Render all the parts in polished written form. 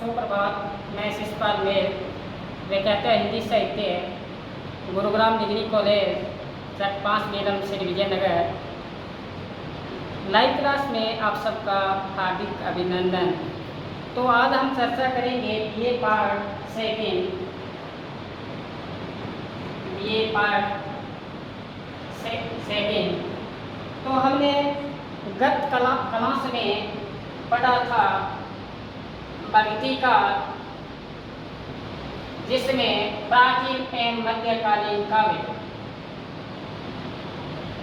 सुप्रभात। मैं शिषपाल मेल, व्याख्याता हिंदी साहित्य, गुरुग्राम डिग्री कॉलेज, चक 5 नीलम श्री विजयनगर। लाइव क्लास में आप सबका हार्दिक अभिनंदन। तो आज हम चर्चा करेंगे बीए पार्ट सेकेंड तो हमने गत क्लास में पढ़ा था भक्ति का, जिसमें प्राचीन एवं मध्यकालीन काव्य,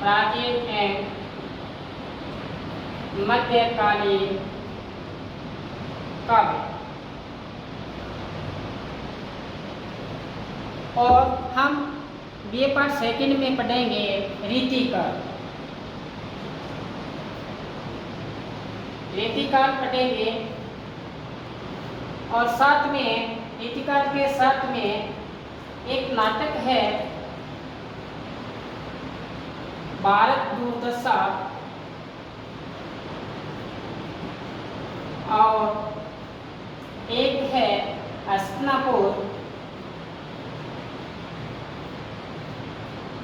प्राचीन एवं मध्यकालीन काव्य, और हम बीए पार्ट सेकंड में पढ़ेंगे रीतिकार पढ़ेंगे, और साथ में रीतिकार के साथ में एक नाटक है भारत दुर्दशा, और एक है हस्तिनापुर,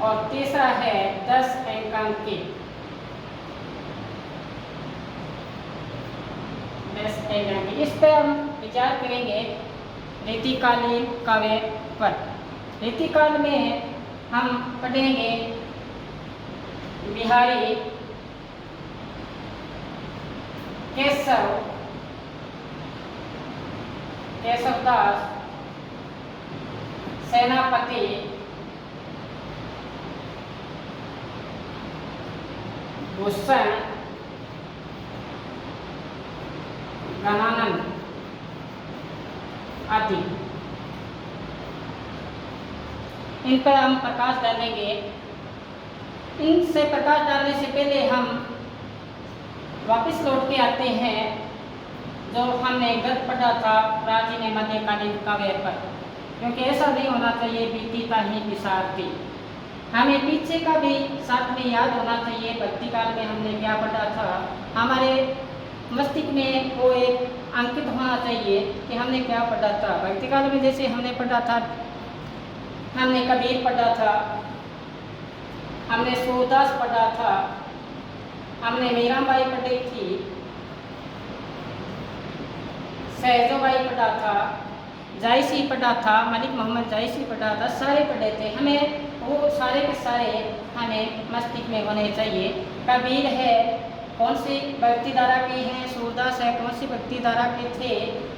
और तीसरा है 10 एकांकी। इस पर हम विचार करेंगे रीतिकालीन काव्य पर। रीतिकाल में हम पढ़ेंगे बिहारी, केशवदास, सेनापति, भूषण, गणानंद आदि। इन पर हम प्रकाश डालेंगे। इनसे प्रकाश डालने से पहले हम वापस लौट के आते हैं जो हमने गत पढ़ा था प्राचीन मध्यकालीन काव्य पर, क्योंकि ऐसा नहीं होना चाहिए बीतीता ही विसारती। हमें पीछे का भी साथ में याद होना चाहिए। भक्ति काल में हमने क्या पढ़ा था, हमारे मस्तिष्क में वो एक अंकित होना चाहिए कि हमने क्या पढ़ा था। भक्ति काल में जैसे हमने पढ़ा था, हमने कबीर पढ़ा था, हमने सूरदास पढ़ा था, हमने मीराबाई पढ़ी थी, सहजोबाई पढ़ा था, जायसी पढ़ा था, मलिक मोहम्मद जायसी पढ़ा था, सारे पढ़े थे। हमें वो सारे के सारे हमें मस्तिष्क में होने चाहिए। कबीर है कौन सी भक्ति धारा के हैं, सूरदास है कौन सी भक्ति धारा के थे,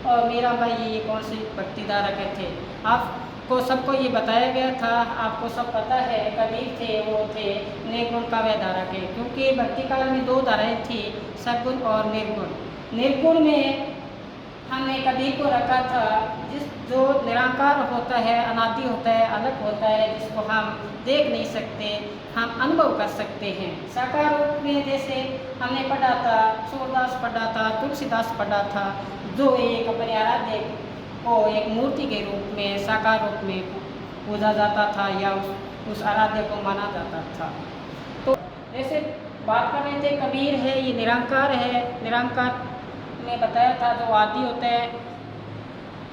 और मीराबाई ये कौन सी भक्ति धारा के थे। आपको सबको ये बताया गया था, आपको सब पता है। कबीर थे वो थे निर्गुण काव्य धारा के, क्योंकि भक्ति काल में 2 धाराएं थी, सद्गुण और निर्गुण। निर्गुण में हमने कबीर को रखा था, जो निराकार होता है, अनादि होता है, अलग होता है, जिसको हम देख नहीं सकते, हम अनुभव कर सकते हैं। साकार रूप में जैसे हमने पढ़ा था, सूरदास पढ़ा था, तुलसीदास पढ़ा था, जो एक अपने आराध्य को एक मूर्ति के रूप में, साकार रूप में पूजा जाता था, या उस आराध्य को माना जाता था। तो जैसे बात कर रहे थे, कबीर है ये निराकार है। निराकार में बताया था जो आदि होता है,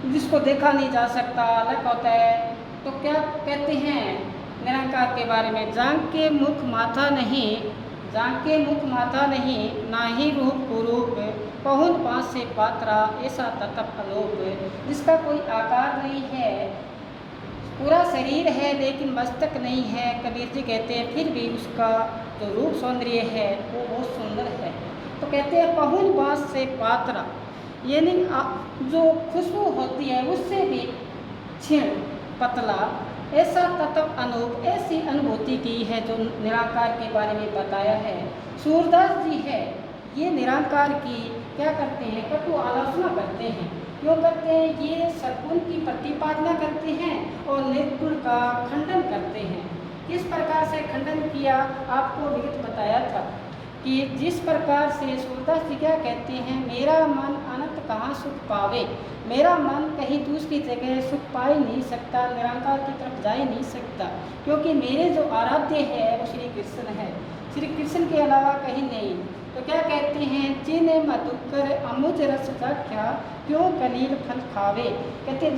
जिसको देखा नहीं जा सकता, अलग होता है। तो क्या कहते हैं निरंकार के बारे में, जांग के मुख माथा नहीं, ना ही रूप कुरूप, पहुन पास से पात्रा, ऐसा ततप अलोप। जिसका कोई आकार नहीं है, पूरा शरीर है लेकिन मस्तक नहीं है। कबीर जी कहते हैं फिर भी उसका जो रूप सौंदर्य है वो बहुत सुंदर है। तो कहते हैं पहुन बास से पात्रा, यानी जो खुशबू होती है उससे भी क्षीण पतला, ऐसा तत्व अनूप, ऐसी अनुभूति की है जो निराकार के बारे में बताया है। सूरदास जी है ये निराकार की क्या करते हैं, कटु आलोचना करते हैं। क्यों करते हैं, ये सद्गुण की प्रतिपादना करते हैं और निर्गुण का खंडन करते हैं। किस प्रकार से खंडन किया आपको विगत बताया था कि जिस प्रकार से सूरदास जी क्या कहते हैं, मेरा मन अनंत कहाँ सुख पावे, मेरा मन कहीं दूसरी जगह सुख पा ही नहीं सकता, निरंकार की तरफ जा ही नहीं सकता, क्योंकि मेरे जो आराध्य है वो श्री कृष्ण है, श्री कृष्ण के अलावा कहीं नहीं। तो क्या कहते हैं, जिन्हें मधुकर अमुज रस चख्या क्यों कलील फल खावे। कहते हैं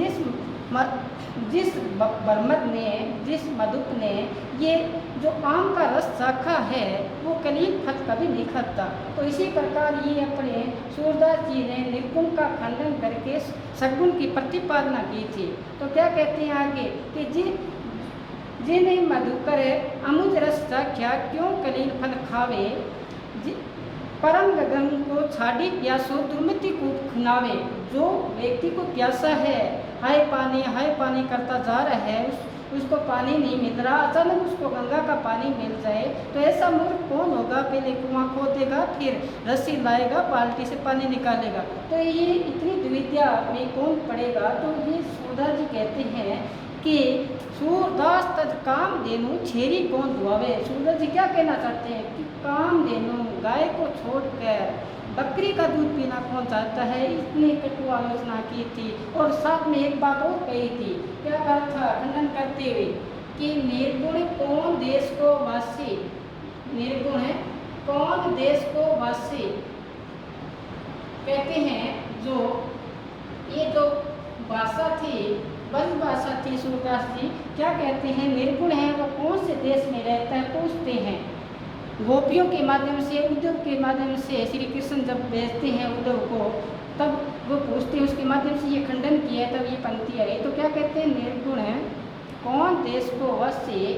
जिस बरमद ने, जिस मधुक ने ये जो आम का रस चखा है वो कलील फल कभी नहीं खाता। तो इसी प्रकार ये अपने सूरदास जी ने निर्गुण का खंडन करके सद्गुण की प्रतिपादना की थी। तो क्या कहते हैं आगे कि जिन्हें मधुकर अमुज रस चख्या क्यों कलील फल खावे, परम गगन को छाड़ी प्यासो दुर्मति को खुनावे। जो व्यक्ति को प्यासा है, हाय पानी करता जा रहा है, उसको पानी नहीं मिल रहा, अचानक उसको गंगा का पानी मिल जाए तो ऐसा मूर्ख कौन होगा। पहले कुआं खोदेगा, फिर रस्सी लाएगा, बाल्टी से पानी निकालेगा, तो ये इतनी दुविधा में कौन पड़ेगा। तो ये सूरदास जी कहते हैं कि सूरदास तज काम देनु छेरी कौन दुआवे। सूरदास जी क्या कहना चाहते हैं कि काम देनु, गाय को छोड़कर बकरी का दूध पीना कौन चाहता है। इतनी कटु आलोचना की थी और साथ में एक बात और कही थी, क्या कहा था खंडन करते हुए कि निर्गुण कौन देश को वासी, निर्गुण है कौन देश को वासी। कहते हैं जो ये जो भाषा थी, बंद भाषा थी, सूरदास जी क्या कहते हैं, निर्गुण है वो कौन से देश में रहता है। पूछते हैं गोपियों के माध्यम से, उद्धव के माध्यम से श्री कृष्ण जब भेजते हैं उद्धव को, तब वो पूछते हैं, उसके माध्यम से ये खंडन किया है, तब ये पंक्ति आई। तो क्या कहते हैं, निर्गुण है कौन देश को वसी,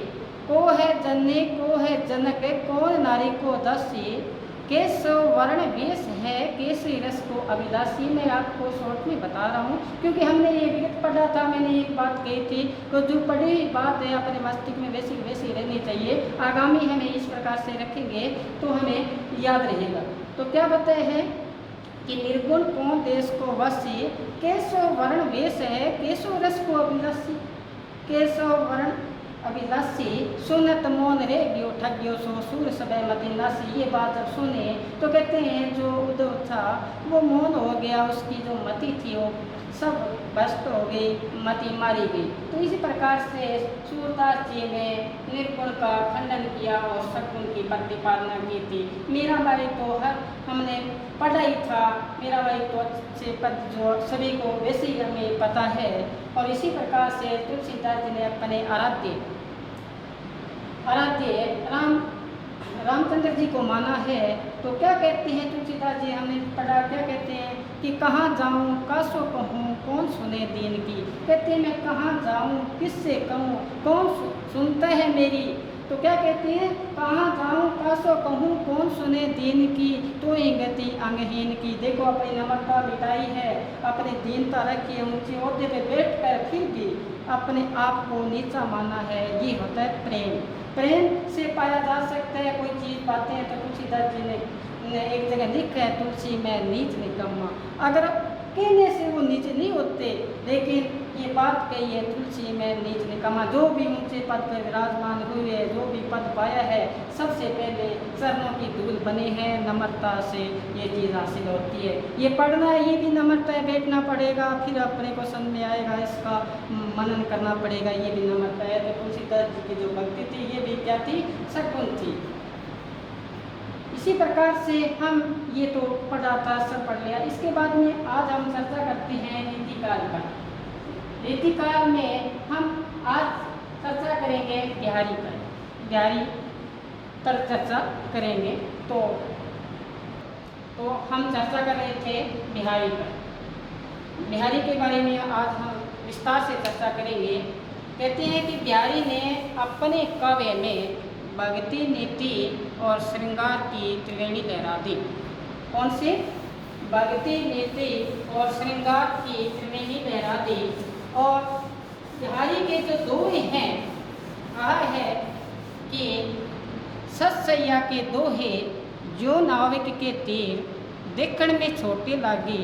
को है जन्य को है जनक, कौन नारी को दसी, केशव वर्ण वेश है केसरी रस को अभिलाषी। मैं आपको शॉर्ट में बता रहा हूँ क्योंकि हमने ये विगत पढ़ा था, मैंने एक बात कही थी, तो जो पढ़ी बात है अपने मस्तिष्क में वैसी वैसी रहनी चाहिए। आगामी हमें इस प्रकार से रखेंगे तो हमें याद रहेगा। तो क्या बताए हैं कि निर्गुण कौन देश को वसी, केशव वर्ण वेश है केशव रस को अभिलाषी, केशव वर्ण अभिलाषी, सुनत मौन रे गयो ठग्यो सो सूर सबे मति नासी। ये बात जब सुने तो कहते हैं जो उद्धव था वो मौन हो गया, उसकी जो मति थी वो सब भ्रष्ट हो गई, मति मारी गई। तो इसी प्रकार से सूरदास जी ने निर्गुण का खंडन किया और सद्गुण की प्रतिपादना की थी। मीराबाई तो हमने पढ़ा ही था, मीराबाई तो अच्छे पद जो सभी को वैसे ही हमें पता है। और इसी प्रकार से तुलसीदास जी ने अपने आराध्य रामचंद्र जी को माना है। तो क्या कहते हैं तुलसीदास जी, हमने पढ़ा, क्या कहते हैं कि कहाँ जाऊँ कासो कहूँ कौन सुने दीन की। कहते हैं मैं कहाँ जाऊँ किससे कहूँ कौन सुनता है मेरी। तो क्या कहते हैं, कहाँ जाऊँ कासो कहूँ कौन सुने दीन की, तो ही गति अंगहीन की। देखो अपनी नम्रता बिताई है, अपनी दीनता रखी है, ऊंचे ओहदे पे बैठ कर फिर भी अपने आप को नीचा माना है। ये होता है प्रेम। प्रेम से पाया जा सकता है कोई चीज़ पाते हैं। तो तुलसीदास जी ने एक जगह लिखा है, तुलसी में नीच निकम्मा। अगर कहने से वो नीचे नहीं होते, लेकिन ये बात कही है तुलसी में नीच निकम्मा। जो भी ऊंचे पद पर विराजमान हुए, जो भी पद पाया है, सबसे पहले चरणों की धूल बने हैं। नम्रता से ये चीज़ हासिल होती है। ये पढ़ना है, ये भी नम्रता है, बैठना पड़ेगा, फिर अपने को समझ में आएगा, इसका मनन करना पड़ेगा, ये भी नम्रता है। तो तुलसीदास जी की जो भक्ति थी ये भी क्या थी, सद्गुण थी। इसी प्रकार से हम ये तो पढ़ा था, सब पढ़ लिया। इसके बाद में आज हम चर्चा करते हैं रीतिकाल पर। रीतिकाल में हम आज चर्चा करेंगे बिहारी पर, बिहारी पर चर्चा करेंगे। तो हम चर्चा कर रहे थे बिहारी पर। बिहारी के बारे में आज हम विस्तार से चर्चा करेंगे। कहते हैं कि बिहारी ने अपने काव्य में भक्ति, नीति और श्रृंगार की त्रिवेणी लहरा दी। कौन सी? भक्ति, नीति और श्रृंगार की त्रिवेणी लहरा दी। और बिहारी के जो दोहे हैं, कहा है कि सत्सैया के दोहे जो नाविक के तीर, देखने में छोटे लागे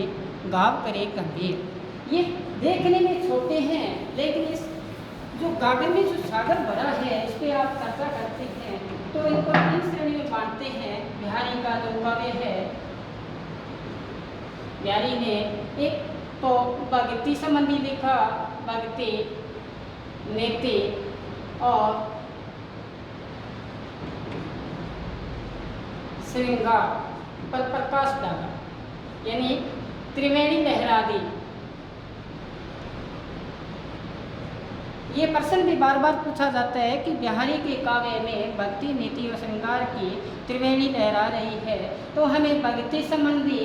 गाव करे गंभीर। ये देखने में छोटे हैं, लेकिन इस जो गागर में जो सागर भरा है, इस पर आप चर्चा करते हैं तो इनको 3 श्रेणी में बांटते हैं। बिहारी का जो काव्य है, बिहारी ने एक तो भक्ति संबंधी लिखा, भक्ति, नीति और श्रृंगार। पर प्रकाश डाला, यानी त्रिवेणी लहरा दी। ये प्रश्न भी बार बार पूछा जाता है कि बिहारी के काव्य में भक्ति, नीति और श्रृंगार की त्रिवेणी लहरा रही है, तो हमें भक्ति संबंधी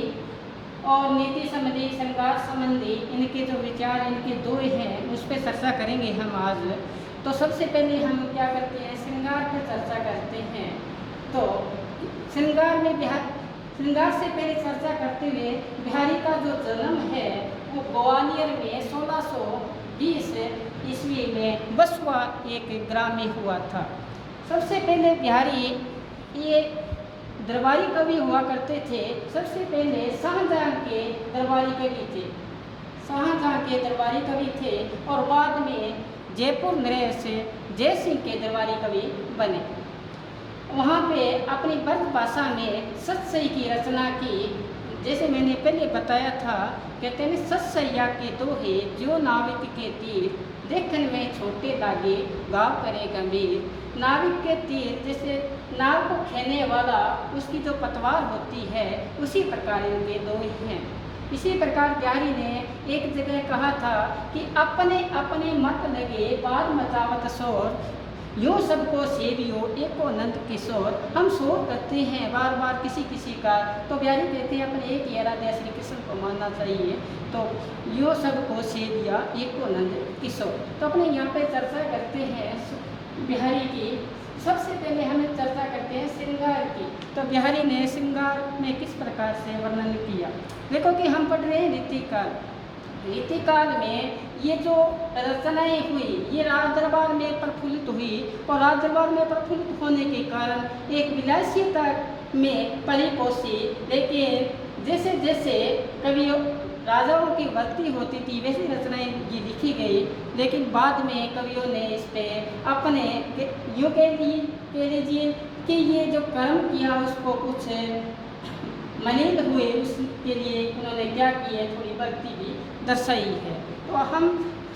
और नीति संबंधी, श्रृंगार संबंधी इनके जो विचार, इनके दो हैं, उस पर चर्चा करेंगे हम आज। तो सबसे पहले हम क्या करते हैं, श्रृंगार पर चर्चा करते हैं। तो श्रृंगार में श्रृंगार से पहले चर्चा करते हुए बिहारी का जो जन्म है वो ग्वालियर में 1620 ईस्वी में बसवा एक ग्राम में हुआ था। सबसे पहले बिहारी ये दरबारी कवि हुआ करते थे। सबसे पहले शाहजहाँ के दरबारी कवि थे, शाहजहाँ के दरबारी कवि थे, और बाद में जयपुर नरेश जय सिंह के दरबारी कवि बने। वहाँ पे अपनी ब्रज भाषा में सतसई की रचना की। जैसे मैंने पहले बताया था, कहते हैं सतसैया के दोहे जो नाविक के तीर, देखने में छोटे लागे गाँव करे गंभीर। नाविक के तीर जैसे नाव को खेने वाला उसकी जो पतवार होती है, उसी प्रकार इनके दोहे हैं। इसी प्रकार बिहारी ने एक जगह कहा था कि अपने अपने मत लगे बाद मचावत शोर, यूँ सबको सेवियो एको नंद किशोर। हम शोर करते हैं बार बार किसी किसी का, तो बिहारी कहते हैं अपने एक ही आराध्य श्री कृष्ण को मानना चाहिए। तो यो सबको सेविया एको नंद किशोर। तो अपने यहाँ पे चर्चा करते हैं बिहारी की। सबसे पहले हमें चर्चा करते हैं श्रृंगार की। तो बिहारी ने श्रृंगार में किस प्रकार से वर्णन किया। देखो कि हम पढ़ रहे हैं रीतिकाल। रीतिकाल में ये जो रचनाएं हुई, ये राज दरबार में प्रफुल्लित हुई, और राज दरबार में प्रफुल्लित होने के कारण एक विलासियता में पली पोसी। लेकिन जैसे जैसे कवियों राजाओं की भक्ति होती थी, वैसी रचनाएं ये लिखी गई। लेकिन बाद में कवियों ने इस पे अपने यूँ कह लीजिए कि ये जो कर्म किया उसको कुछ मलिन हुए, उसके लिए उन्होंने क्या किया, थोड़ी भक्ति भी दर्शाई है। तो हम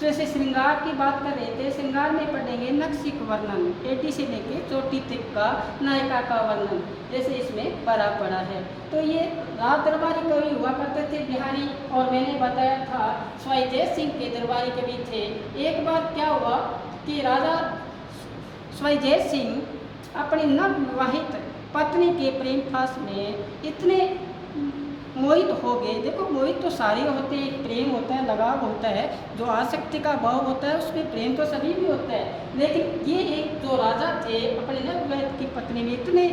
जैसे श्रृंगार की बात कर रहे थे, श्रृंगार में पढ़ेंगे नक्शिक वर्णन, पेटी से लेके चोटी तक का नायिका का वर्णन, जैसे इसमें पढ़ा पड़ा है। तो ये राज दरबारी कवि हुआ करते थे बिहारी, और मैंने बताया था स्वाई जय सिंह के दरबारी कवि थे। एक बार क्या हुआ कि राजा स्वाई जय सिंह अपनी नवविवाहित पत्नी के प्रेम फास में इतने मोहित हो गए। देखो मोहित तो सारे होते हैं, प्रेम होता है, लगाव होता है, जो आसक्ति का भाव होता है उसमें प्रेम तो सभी भी होता है। लेकिन ये एक जो राजा थे अपने नवविवाहित की पत्नी में इतने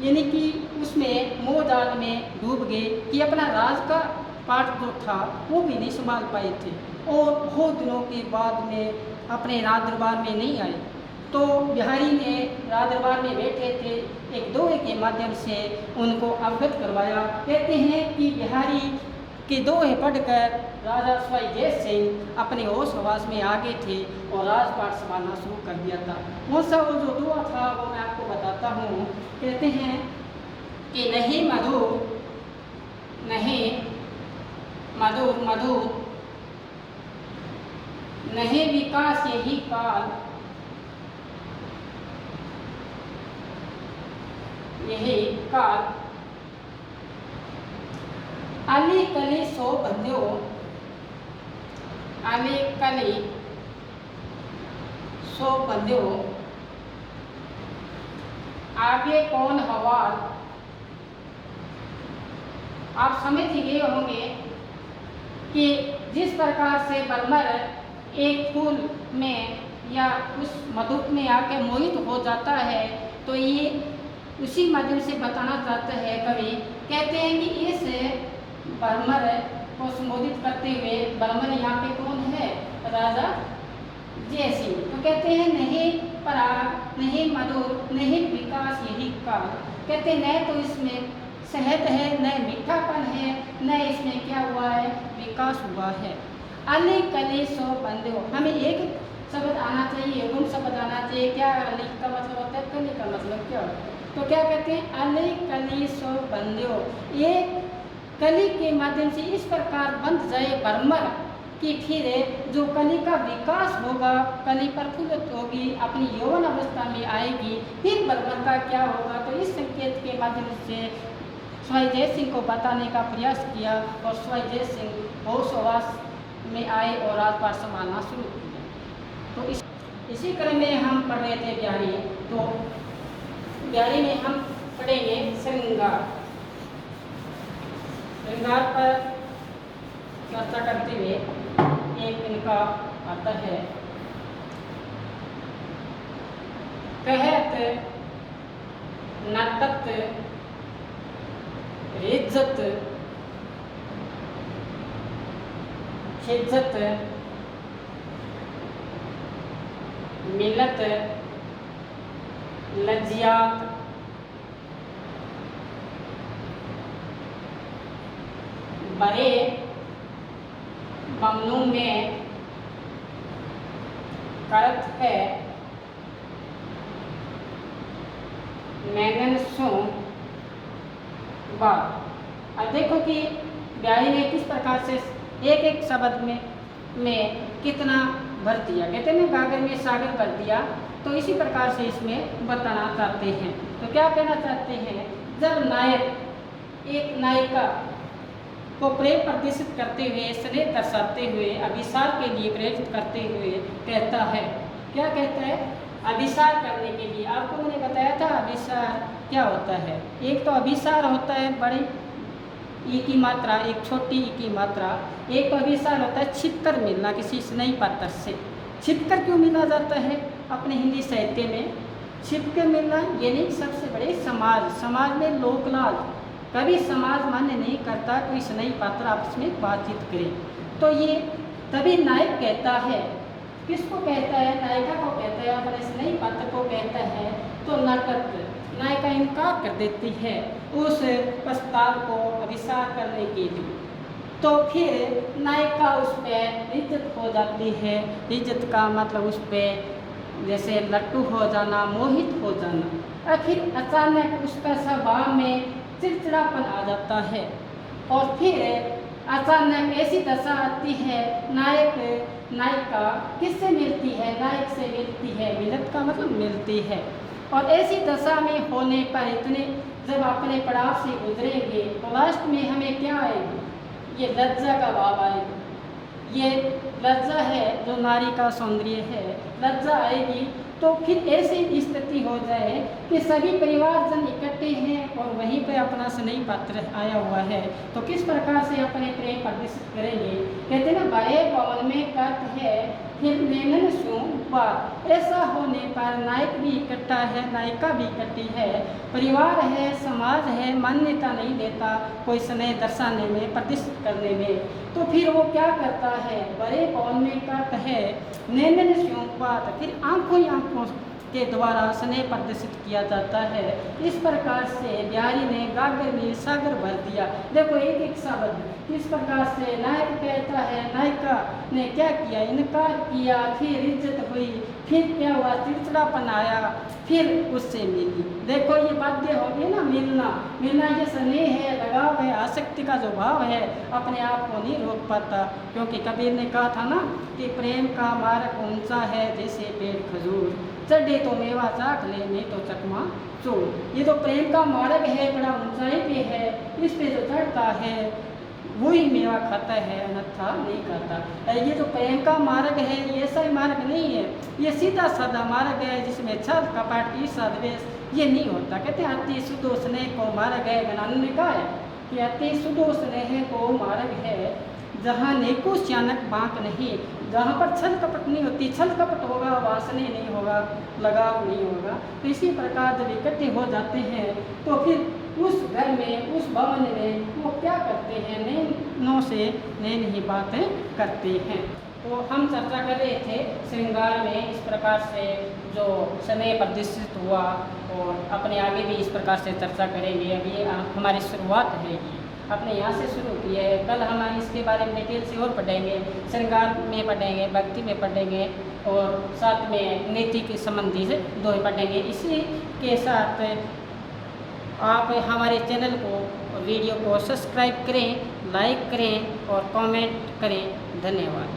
यानी कि उसमें मोह जाल में डूब गए कि अपना राज का पाठ जो था वो भी नहीं संभाल पाए थे, और बहुत दिनों के बाद में अपने राज दरबार में नहीं आए। तो बिहारी ने राज दरबार में बैठे थे, एक दोहे के माध्यम से उनको अवगत करवाया। कहते हैं कि बिहारी के दोहे पढ़कर राजा स्वाई जय सिंह अपने होश हवास में आ गए थे और राजपाट संभालना शुरू कर दिया था। कौन सा वो जो दोहा था वो मैं आपको बताता हूँ। कहते हैं कि नहीं मधुर, नहीं मधुर मधुर, नहीं विकास यही काल, यही काल, अली कली सो बंध्यो, अली कली सो बंध्यो, आगे कौन हवाल। आप समझ गए होंगे कि जिस प्रकार से बरमर एक फूल में या उस मधुप में आके मोहित हो जाता है, तो ये उसी माध्यम से बताना चाहता है कवि। कहते हैं कि इस बरमर को संबोधित करते हुए, बरमर यहाँ पे कौन है, राजा जय सिंह। तो कहते हैं नहीं पराग, नहीं मधुर, नहीं विकास यही काल। कहते न तो इसमें शहद है, न मीठापन है, न इसमें क्या हुआ है, विकास हुआ है। अली कली सो बंदो, हमें एक शब्द आना चाहिए, गुण शब्द आना चाहिए। क्या अली का मतलब होता है, कली का मतलब क्या होता है। तो क्या कहते हैं, अली कली सो बंदो, ये कली के माध्यम से इस प्रकार बंध जाए बरमर कि फिर जो कली का विकास होगा, कली प्रफुल्लित होगी, अपनी यौवन अवस्था में आएगी, फिर बरमर का क्या होगा। तो इस संकेत के माध्यम से सवाई जय सिंह को बताने का प्रयास किया और सवाई जय सिंह होशवास में आए और राजपाट संभालना शुरू किया। तो इसी क्रम में हम पढ़ रहे थे ब्यारी, तो ब्यारी में हम पढ़ेंगे श्रृंगार। श्रृंगार पर चर्चा करते हुए एक इनका आता है, कहत नटत रिज्जत खिज्जत मिलत लज्जियात बड़े ममनू में करत है मैंगन सो बात। अब देखो कि ब्यारी ने किस प्रकार से एक एक शब्द में कितना भर दिया, कहते हैं गागर में सागर भर दिया। तो इसी प्रकार से इसमें बताना चाहते हैं। तो क्या कहना चाहते हैं, जब नायक एक नायिका को प्रेम प्रदर्शित करते हुए, स्नेह दर्शाते हुए, अभिसार के लिए प्रेरित करते हुए कहता है, क्या कहता है, अभिसार करने के लिए। आपको मैंने बताया था अभिसार क्या होता है। एक तो अभिसार होता है बड़ी ई की मात्रा, एक छोटी ई की मात्रा। एक तो अभिसार होता है छिपकर मिलना किसी स्नेही पात्र से। छिपकर क्यों मिला जाता है अपने हिंदी साहित्य में? छिपकर मिलना यानी सबसे बड़े समाज में लोकलाज, कभी समाज मान्य नहीं करता कोई स्नेही पात्र आपस में बातचीत करे। तो ये तभी नायक कहता है, किसको कहता है, नायिका को कहता है, अपने स्नेही पात्र को कहता है। तो नाटक नायिका इनकार कर देती है उस प्रस्ताव को अभिसार करने के लिए। तो फिर नायिका उस पर इज्जत हो जाती है। इज्जत का मतलब उस पर जैसे लट्टू हो जाना, मोहित हो जाना। और फिर अचानक उसका स्वभाव में चिड़चिड़ापन आ जाता है और फिर अचानक ऐसी दशा आती है, नायिका किससे मिलती है, नायक से मिलती है। मिलत का मतलब मिलती है। और ऐसी दशा में होने पर इतने जब अपने पड़ाव से गुजरेंगे तो लास्ट में हमें क्या आएगी, ये लज्जा का भाव आएगा। ये लज्जा है जो नारी का सौंदर्य है, लज्जा आएगी। तो फिर ऐसी स्थिति हो जाए कि सभी परिवारजन इकट्ठे हैं और वहीं पे अपना स्नेही पात्र आया हुआ है, तो किस प्रकार से अपने प्रेम प्रदर्शित करेंगे। कहते हैं ना, बड़े पवन में कट है फिर मैंने सो बात। ऐसा होने पर नायक भी इकट्ठा है, नायिका भी इकट्ठी है, परिवार है, समाज है, मान्यता नहीं देता कोई स्नेह दर्शाने में, प्रदर्शित करने में। तो फिर वो क्या करता है, बड़े पवन में कट है नैनन स्यों बात, फिर आंखों ही आंखों के द्वारा स्नेह प्रदर्शित किया जाता है। इस प्रकार से ब्यारी ने गागर में सागर भर दिया। देखो एक एक शब्द किस प्रकार से नायक कहता है, नायिका ने क्या किया, इनकार किया, फिर इज्जत हुई, फिर क्या हुआ, चिड़चिड़ापन आया, फिर उससे मिली। देखो ये बाध्य हो गई ना, मिलना ये स्नेह है, लगाव है, आसक्ति का जो भाव है अपने आप को नहीं रोक पाता। क्योंकि कबीर ने कहा था ना कि प्रेम का मार्ग ऊंचा है जैसे पेड़ खजूर, चढ़े तो मेवा चाट ले, नहीं तो चकमा चोर। ये तो प्रेम का मार्ग है, बड़ा ऊंचाई पे है, इस पे जो चढ़ता है वही मेवा खाता है, अन्यथा नहीं खाता। ये जो प्रेम का मार्ग है ये ऐसा ही मार्ग नहीं है, ये सीधा साधा मार्ग है जिसमें छल कपट ईर्ष्या द्वेष ये नहीं होता। कहते हैं अति सुदो स्नेह को मार्ग है। गणान ने कहा है कि अति सुदो स्नेह को मार्ग है जहाँ नेको श्यानक बांक नहीं, जहाँ पर छल कपट नहीं होती। छल कपट होगा, वासने नहीं होगा, लगाव नहीं होगा। तो इसी प्रकार जब इकट्ठे हो जाते हैं तो फिर उस घर में, उस भवन में वो क्या करते हैं, नैनों से नैन ही बातें करते हैं। तो हम चर्चा कर रहे थे श्रृंगार में इस प्रकार से जो स्नेह प्रदर्शित हुआ, और अपने आगे भी इस प्रकार से चर्चा करेंगे। अभी हमारी शुरुआत है, अपने यहाँ से शुरू की है। कल हम इसके बारे में डिटेल से और पढ़ेंगे, श्रृंगार में पढ़ेंगे, भक्ति में पढ़ेंगे, और साथ में नीति के संबंधी से दो पढ़ेंगे। इसी के साथ आप हमारे चैनल को, वीडियो को सब्सक्राइब करें, लाइक करें और कमेंट करें। धन्यवाद।